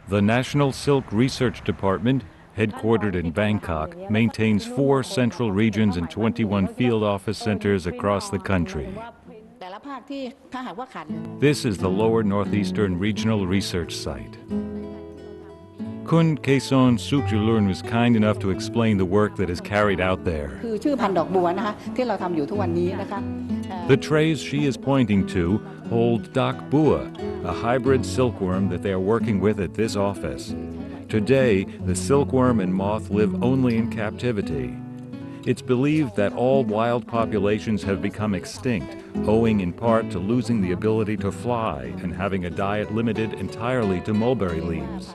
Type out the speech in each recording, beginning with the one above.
The National Silk Research Department, headquartered in Bangkok, maintains 4 central regions and 21 field office centers across the country. This is the Lower Northeastern Regional Research Site. Kun Kaeson Sukjulurn was kind enough to explain the work that is carried out there. The trays she is pointing to hold dak bua, a hybrid silkworm that they are working with at this office. Today, the silkworm and moth live only in captivity. It's believed that all wild populations have become extinct, owing in part to losing the ability to fly and having a diet limited entirely to mulberry leaves.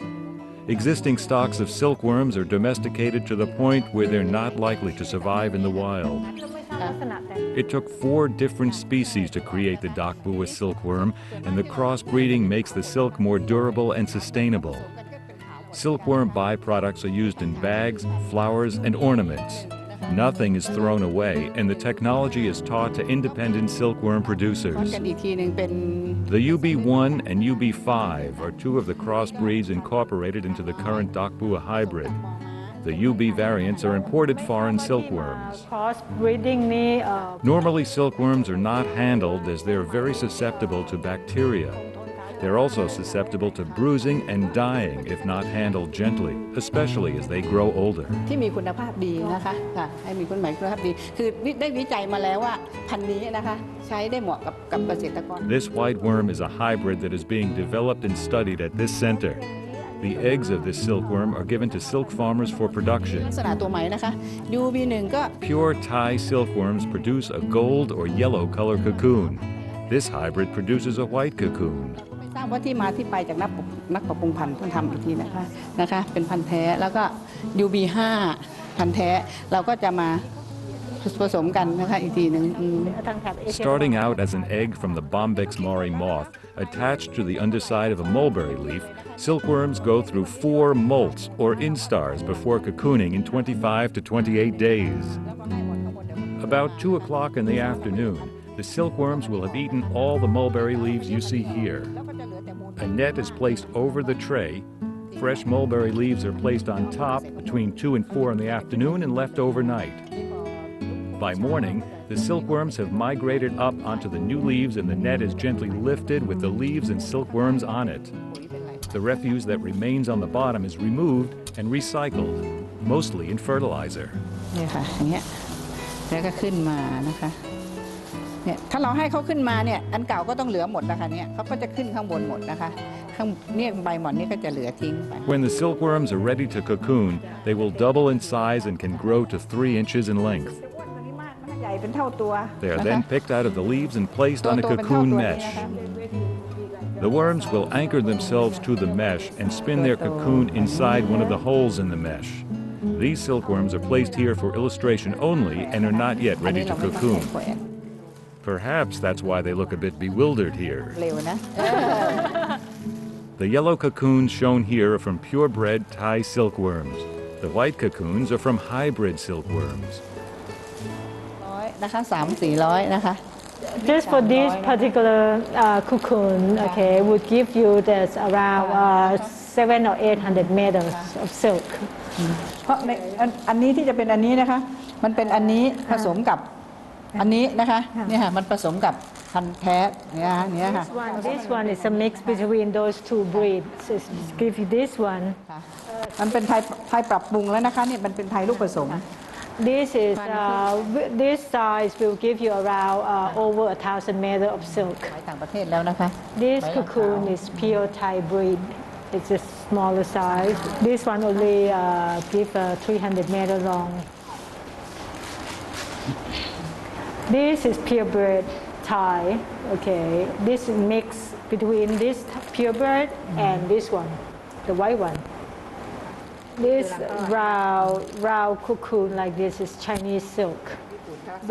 Existing stocks of silkworms are domesticated to the point where they're not likely to survive in the wild. It took 4 different species to create the dak bua silkworm, and the crossbreeding makes the silk more durable and sustainable. Silkworm byproducts are used in bags, flowers, and ornaments. Nothing is thrown away, and the technology is taught to independent silkworm producers. The UB1 and UB5 are 2 of the crossbreeds incorporated into the current dak bua hybrid. The UB variants are imported foreign silkworms. Normally, silkworms are not handled as they're very susceptible to bacteria. They're also susceptible to bruising and dying if not handled gently, especially as they grow older. This white worm is a hybrid that is being developed and studied at this center. The eggs of this silkworm are given to silk farmers for production. Pure Thai silkworms produce a gold or yellow color cocoon. This hybrid produces a white cocoon. Starting out as an egg from the Bombyx mari moth, attached to the underside of a mulberry leaf, silkworms go through 4 molts or instars before cocooning in 25 to 28 days. About 2 o'clock in the afternoon, the silkworms will have eaten all the mulberry leaves you see here. A net is placed over the tray. Fresh mulberry leaves are placed on top between 2 and 4 in the afternoon and left overnight. By morning, the silkworms have migrated up onto the new leaves and the net is gently lifted with the leaves and silkworms on it. The refuse that remains on the bottom is removed and recycled, mostly in fertilizer. When the silkworms are ready to cocoon, they will double in size and can grow to 3 inches in length. They are then picked out of the leaves and placed on a cocoon mesh. The worms will anchor themselves to the mesh and spin their cocoon inside one of the holes in the mesh. These silkworms are placed here for illustration only and are not yet ready to cocoon. Perhaps that's why they look a bit bewildered here. The yellow cocoons shown here are from purebred Thai silkworms. The white cocoons are from hybrid silkworms. Just for this particular cocoon, okay, would give you this around 700 or 800 meters of silk. เพราะในอันนี้ที่จะเป็นอันนี้นะคะมันเป็นอันนี้ผสมกับอันนี้นะคะเนี่ยค่ะมันผสมกับพันธุ์แท้เนี่ยค่ะ This one is a mix between those 2 breeds. Give you this one. มันเป็นไทยปรับปรุงแล้วนะคะเนี่ยมันเป็นไทยลูกผสม This size will give you around over 1,000 meters of silk. ต่างประเทศแล้วนะคะ This cocoon is pure Thai breed. It's a smaller size. This one only give 300 meters long. This is purebred Thai. Okay, this is mix between this purebred and this one, the white one. This round cocoon like this is Chinese silk.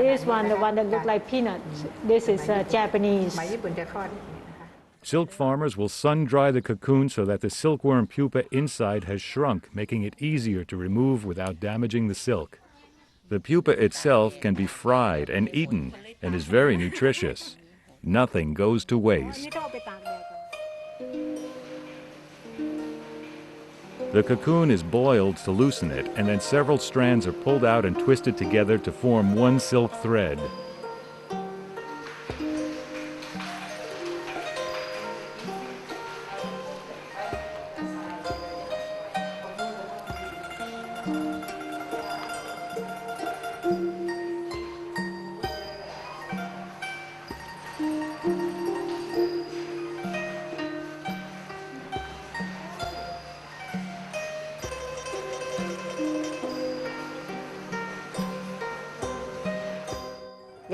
This one, the one that look like peanuts, this is Japanese. Silk farmers will sun-dry the cocoon so that the silkworm pupa inside has shrunk, making it easier to remove without damaging the silk. The pupa itself can be fried and eaten and is very nutritious. Nothing goes to waste. The cocoon is boiled to loosen it, and then several strands are pulled out and twisted together to form one silk thread.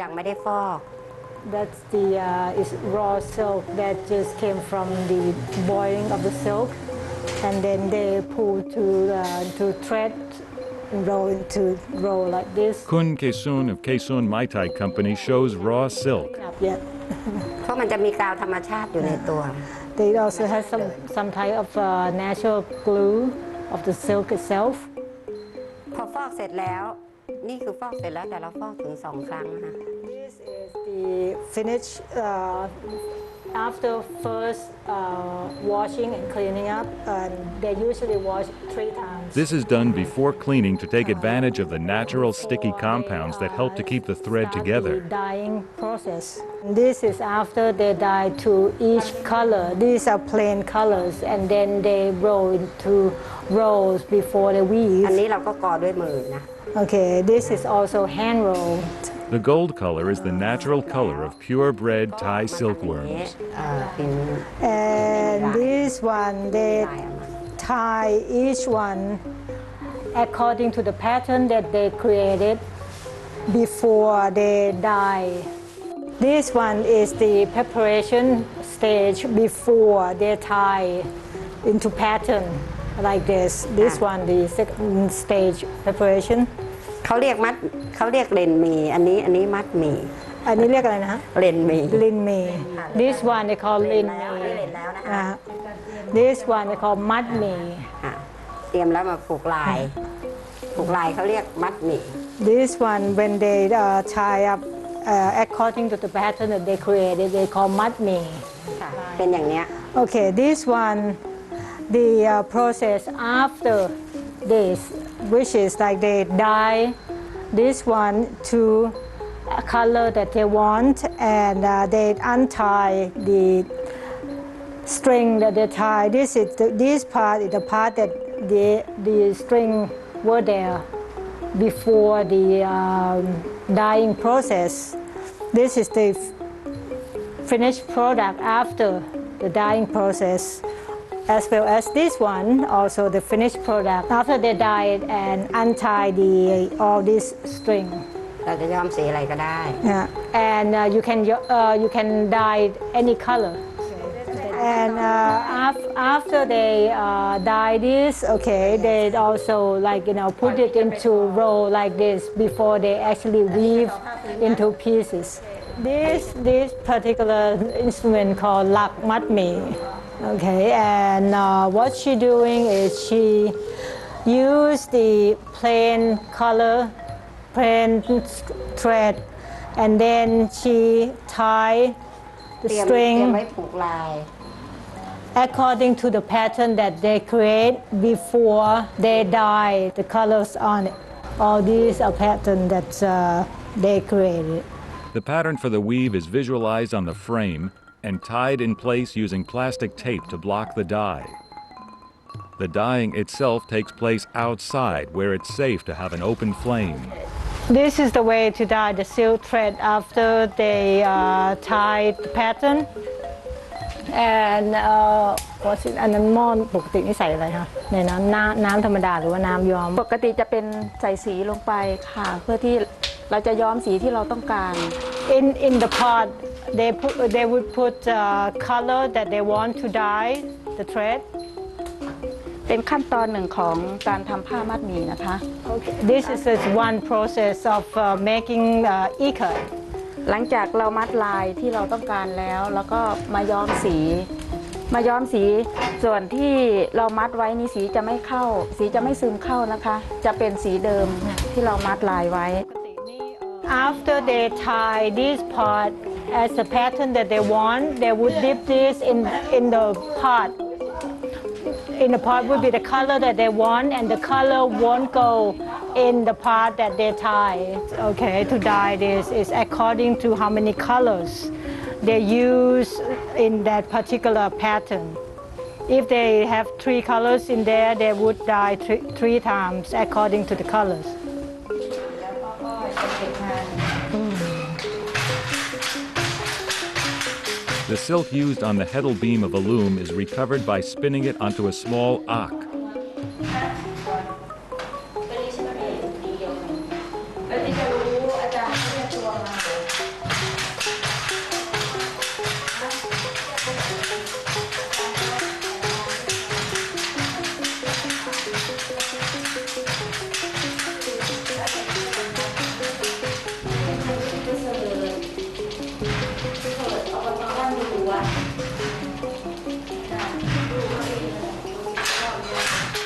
ยังไม่ได้ฟอก That's the is raw silk that just came from the boiling of the silk, and then they pull to thread and roll like this. Kun Kaesun of Kaesun Mai Tai Company shows raw silk. Yeah. เพราะมันจะมีกาวธรรมชาติอยู่ในตัว They also have some type of natural glue of the silk itself. พอฟอกเสร็จแล้วนี่คือฟอกเสร็จแล้วแต่เราฟอกถึง2 ครั้งนะคะ This is the finish after first washing and cleaning up, and they usually wash 3 times. This is done before cleaning to take advantage of the natural sticky compounds that help to keep the thread Start together. The dyeing process. This is after they dye to each color. These are plain colors, and then they roll into rolls before they อัน weave. นี้เราก็กอด้วยมือนะ Okay, this is also hand rolled. The gold color is the natural color of purebred Thai นี้ silkworms. เป็น And this one, they ลายออกมา tie each one according to the pattern that they created before they dye. This one is the preparation stage before they tie into pattern like this. This one, the second stage preparation. เขาเรียกเลนมีอันนี้มัดหมี่ อันนี้เรียกอะไรนะฮะ เลนมี Lin mi. This one they call lin แล้ว mi. เลนแล้วนะคะ This one they call mud mi. อ่ะเตรียมแล้วมาผูกลายเขาเรียกมัดหมี่ This one when they tie up according to the pattern that they created, they call mud mi. ค่ะเป็นอย่างเนี้ย Okay, this one, the process after this, which is like they dye this one to a color that they want, and they untie the string that they tie. This part is the part that the string were there before the dyeing process. This is the finished product after the dyeing process, as well as this one, also the finished product after they dye it and untie all this string. เราจะย้อมสีอะไรก็ได้ And you can dye any color. And after they dye this, okay, they also put it into roll like this before they actually weave into pieces. This particular instrument called lak mat mi. Okay, and what she doing is she use the plain color, plain thread, and then she tie the เตรียม string ไว้ผูกลาย according to the pattern that they create before they dye the colors on it. All these are patterns that they created. The pattern for the weave is visualized on the frame and tied in place using plastic tape to block the dye. The dyeing itself takes place outside where it's safe to have an open flame. This is the way to dye the silk thread after they tie the pattern. And what's it? อันนั้นหม้อปกตินี่ใส่อะไรคะในน้ำธรรมดาหรือว่าน้ำย้อม ปกติจะเป็นใส่สีลงไปค่ะ เพื่อที่เราจะย้อมสีที่เราต้องการ In the pot, they would put color that they want to dye the thread. เป็นขั้นตอนหนึ่งของการทำผ้ามัดหมี่นะคะ Okay. This is one process of making ikat. หลังจากเรามัดลายที่เราต้องการแล้วก็มาย้อมสี ส่วนที่เรามัดไว้นี่สีจะไม่เข้า สีจะไม่ซึมเข้านะคะ จะเป็นสีเดิมที่เรามัดลายไว้ After they tie this part as the pattern that they want, they would dip this in the pot in the pot will be the color that they want, and the color won't go in the part that they tie. Okay, to dye this is according to how many colors they use in that particular pattern. If they have 3 colors in there, they would dye three times according to the colors. The silk used on the heddle beam of a loom is recovered by spinning it onto a small ack.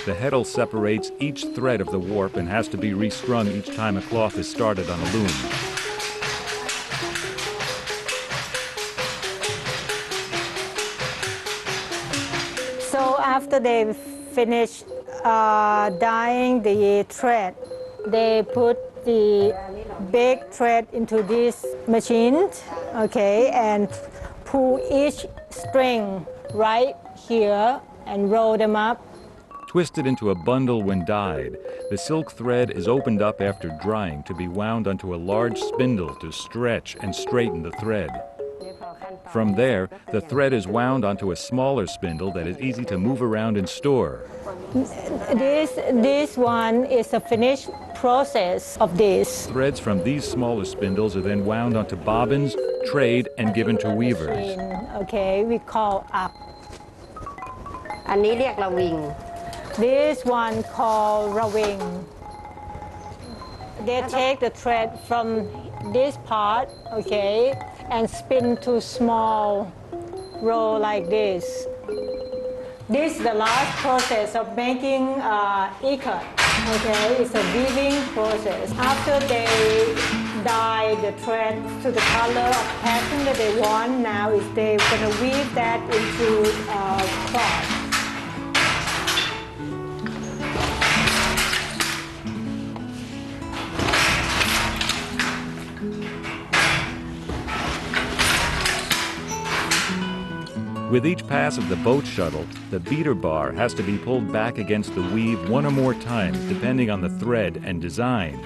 The heddle separates each thread of the warp and has to be restrung each time a cloth is started on a loom. So after they finish dyeing the thread, they put the big thread into this machine, okay, and pull each string right here and roll them up. Twisted into a bundle when dyed, the silk thread is opened up after drying to be wound onto a large spindle to stretch and straighten the thread. From there, the thread is wound onto a smaller spindle that is easy to move around and store. This one is a finished process of this. Threads from these smaller spindles are then wound onto bobbins, trayed, and given to weavers. Okay, we call up. อันนี้เรียกระวิง This one called rawing. They take the thread from this part, okay, and spin to small roll like this. This is the last process of making ikat. Okay, it's a weaving process. After they dye the thread to the color of pattern that they want, now is they're gonna weave that into cloth. With each pass of the boat shuttle, the beater bar has to be pulled back against the weave one or more times depending on the thread and design.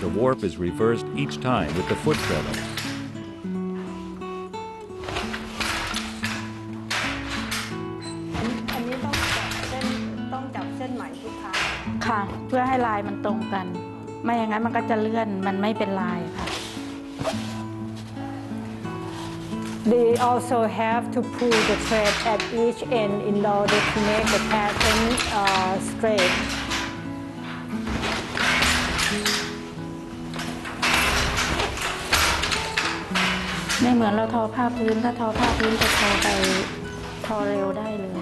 The warp is reversed each time with the foot treadle. อันนี้ต้องจับเส้นไหมทุกครั้ง ค่ะ เพื่อให้ลายมันตรงกัน ไม่อย่างนั้นมันก็จะเลื่อนมันไม่เป็นลายค่ะ They also have to pull the thread at each end in order to make the pattern straight. ไม่เหมือนเราทอผ้าพื้นถ้าทอผ้าพื้นจะทอไปทอเร็วได้เลย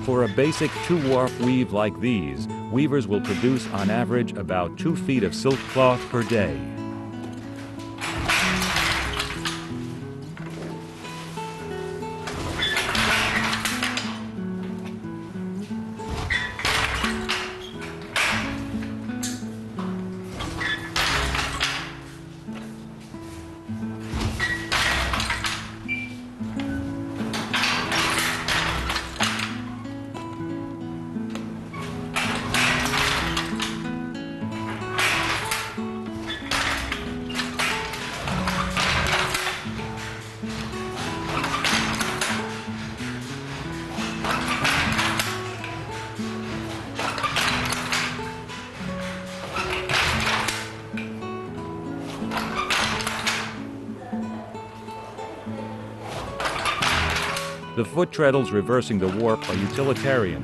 For a basic 2-warp weave like these, weavers will produce on average about 2 feet of silk cloth per day. The foot treadles reversing the warp are utilitarian.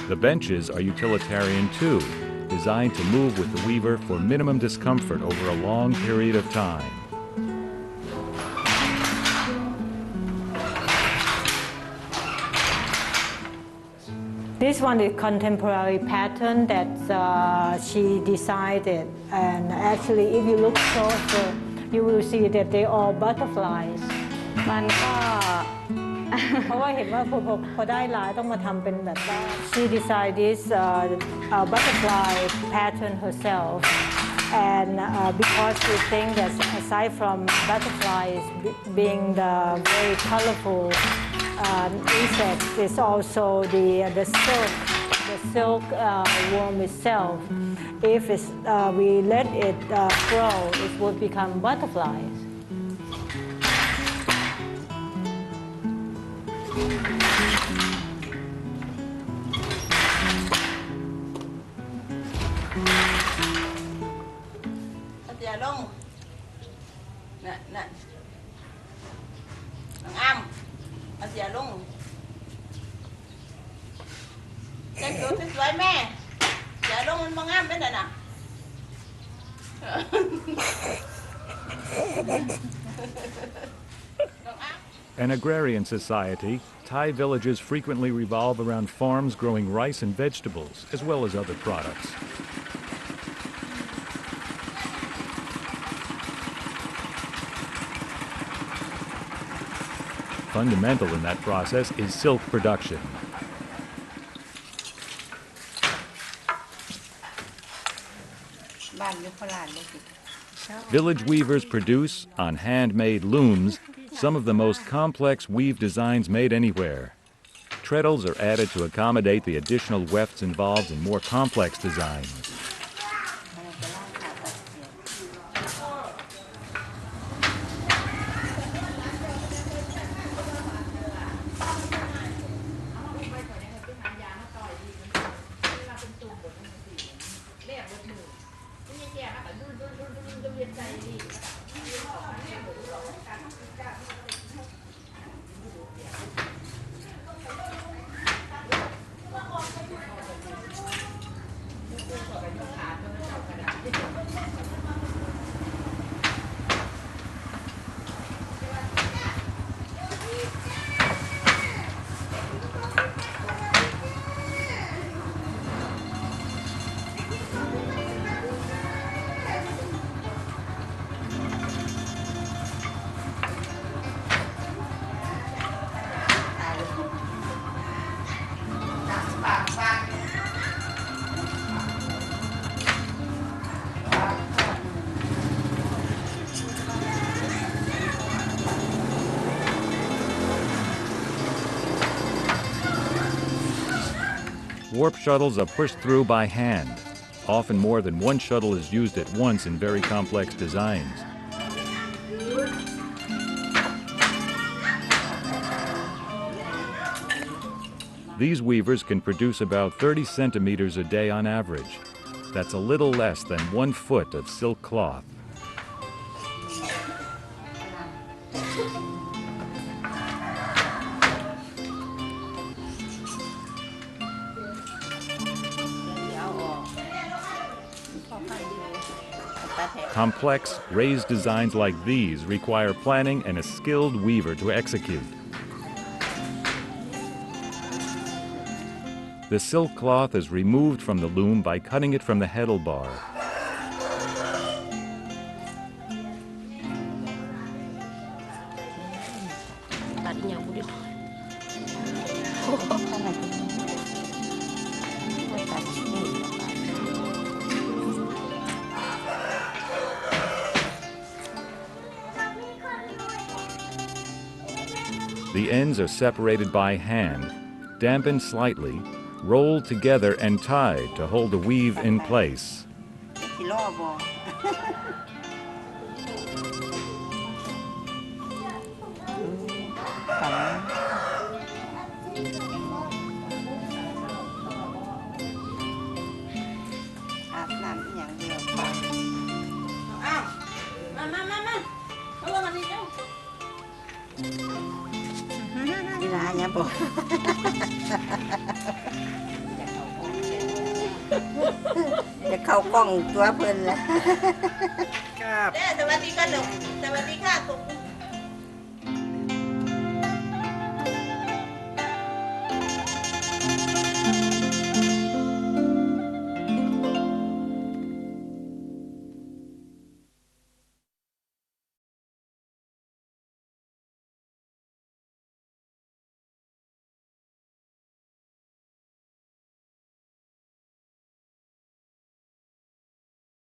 The benches are utilitarian too, designed to move with the weaver for minimum discomfort over a long period of time. This one is contemporary pattern that she decided, and actually if you look closer you will see that they are butterflies มันก็ เพราะว่าเห็นว่าพอได้ลายต้องมาทำเป็นแบบว่า She designed this butterfly pattern herself, and because she think that aside from butterflies being the very colorful insect, is also the silk worm itself. If we let it grow, it would become butterflies. An agrarian society, Thai villages frequently revolve around farms growing rice and vegetables, as well as other products. Fundamental in that process is silk production. Village weavers produce, on handmade looms, some of the most complex weave designs made anywhere. Treadles are added to accommodate the additional wefts involved in more complex designs. Warp shuttles are pushed through by hand. Often more than one shuttle is used at once in very complex designs. These weavers can produce about 30 centimeters a day on average. That's a little less than 1 foot of silk cloth. Complex, raised designs like these require planning and a skilled weaver to execute. The silk cloth is removed from the loom by cutting it from the heddle bar. The ends are separated by hand, dampened slightly, rolled together and tied to hold the weave in place. จะเข้ากล้องตัวเพิ่นแล้ว ครับ สวัสดีค่ะลูกสวัสดีค่ะขอบคุณ